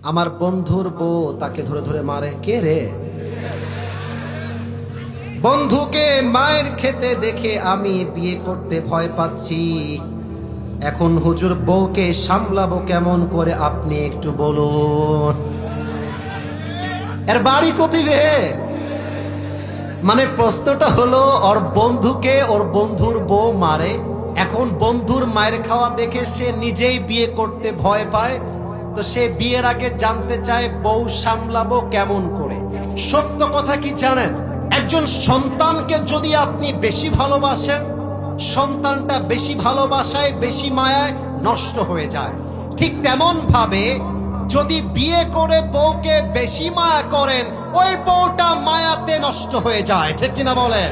আমার বন্ধুর বউ তাকে ধরে ধরে মারে। কে রে? বন্ধুকে মায়ের খেতে দেখে আমি বিয়ে করতে ভয় পাচ্ছি। এখন হুজুর বউকে সামলাবো কেমন করে আপনি একটু বলুন। এর বাড়ি কতিবে? মানে প্রশ্নটা হলো ওর বন্ধুকে ওর বন্ধুর বউ মারে, এখন বন্ধুর মায়ের খাওয়া দেখে সে নিজেই বিয়ে করতে ভয় পায়। তো সে বিয়ের আগে জানতে চায় বউ সামলাবো কেমন করে। সত্য কথা কি জানেন? একজন সন্তানকে যদি আপনি বেশি ভালোবাসেন, সন্তানটা বেশি ভালোবাসায় বেশি মায়ায় নষ্ট হয়ে যায়। ঠিক তেমন ভাবে যদি বিয়ে করে বউকে বেশি মায়া করেন, ওই বউটা মায়াতে নষ্ট হয়ে যায়। ঠিক কিনা বলে?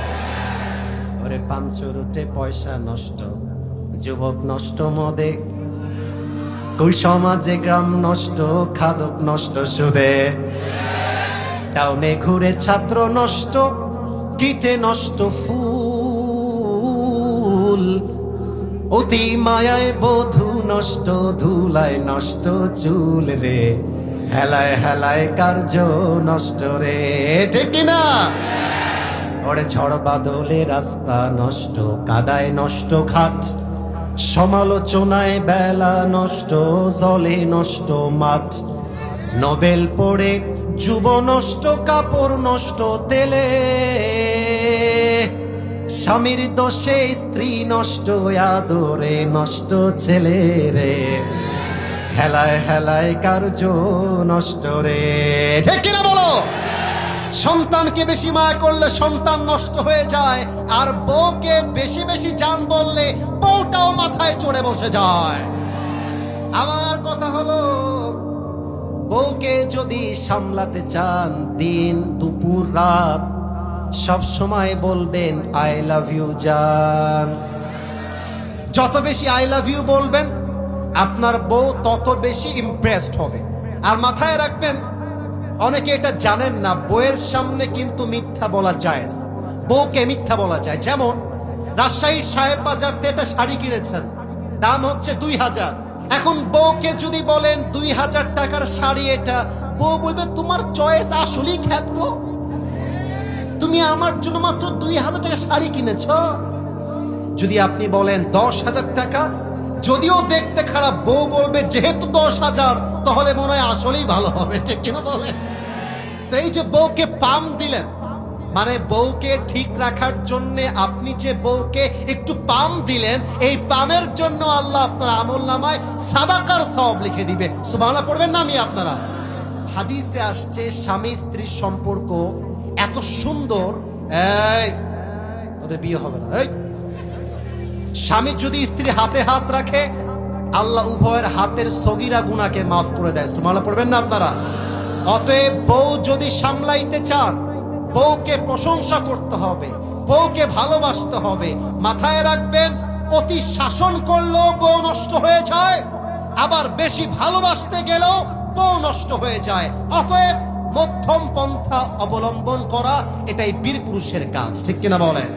ওরে পাঁচশো রুটে পয়সা নষ্ট, যুবক নষ্ট মদে, ওই সমাজে গ্রাম নষ্ট, খাদক নষ্ট সুদে, টাউনে ঘুরে ছাত্র নষ্ট, কীটে নষ্ট ফুল, অতি মায়ায় বধূ নষ্ট, ধুলায় নষ্ট চুল রে, হেলায় হেলায় কার্য নষ্ট রে। ঠিক কিনা? ওরে ঝড় বাদলে রাস্তা নষ্ট, কাদায় নষ্ট ঘাট, সমালোচনায় বেলা নষ্ট, জলে নষ্ট মাঠ, নোবেল পড়ে যুব নষ্ট, কাপড় নষ্ট তেলে, স্বামীর দোষে স্ত্রী নষ্ট, আদরে নষ্ট ছেলে রে, হেলায় হেলায় কার্য নষ্ট রে। ঠিক কিনা বলো? সন্তানকে বেশি মায়া করলে সন্তান নষ্ট হয়ে যায়, আর বউকে বেশি বেশি জান বললে বউটাও মাথায় চড়ে বসে যায়। আমার কথা হলো, বউকে যদি সামলাতে চান দিন দুপুর রাত সব সময় বলবেন আই লাভ ইউ জান। যত বেশি আই লাভ ইউ বলবেন আপনার বউ তত বেশি ইমপ্রেসড হবে। আর মাথায় রাখবেন, অনেকে এটা জানেন না, বউয়ের সামনে কিন্তু মিথ্যা বলা যায়, বউকে মিথ্যা বলা যায়। যেমন রাজশাহীর সাহেব বাজার থেকে একটা শাড়ি কিনেছেন, দাম হচ্ছে 2000। এখন বউকে যদি বলেন 2000 টাকার শাড়ি এটা, বউ বলবে তোমার চয়েস আসলেই খ্যাত গো, তুমি আমার জন্য মাত্র 2000 টাকা শাড়ি কিনেছ। যদি আপনি বলেন 10,000 টাকা, যদিও দেখতে খারাপ, বউ বলবে যেহেতু 10,000 তাহলে মনে হয় আসলেই ভালো হবে। ঠিক কিনা বলে? তো এই যে বউকে পাম দিলেন, মানে বউকে ঠিক রাখার জন্য আপনি যে বউকে একটু পাম দিলেন, এই পামের জন্য আল্লাহ আপনার আমলনামায় সাদাকার সওয়াব লিখে দিবে। সুবহানাল্লাহ পড়বেন না? আমি আপনারা হাদিসে আসছে স্বামী স্ত্রীর সম্পর্ক এত সুন্দর, এই ওদের বিয়ে হবে না। এই স্বামী যদি স্ত্রী হাতে হাত রাখে, আল্লাহ উভয়ের হাতের সগীরা গুনাহকে মাফ করে দেয়। সুবহানাল্লাহ পড়বেন না আপনারা? অতএব বউ যদি সামলাইতে চান, বউকে প্রশংসা করতে হবে, বউকে ভালোবাসতে হবে। মাথায় রাখবেন, অতি শাসন করলেও বউ নষ্ট হয়ে যায়, আবার বেশি ভালোবাসতে গেলেও বউ নষ্ট হয়ে যায়। অতএব মধ্যম পন্থা অবলম্বন করা, এটাই বীর পুরুষের কাজ। ঠিক কিনা বলেন?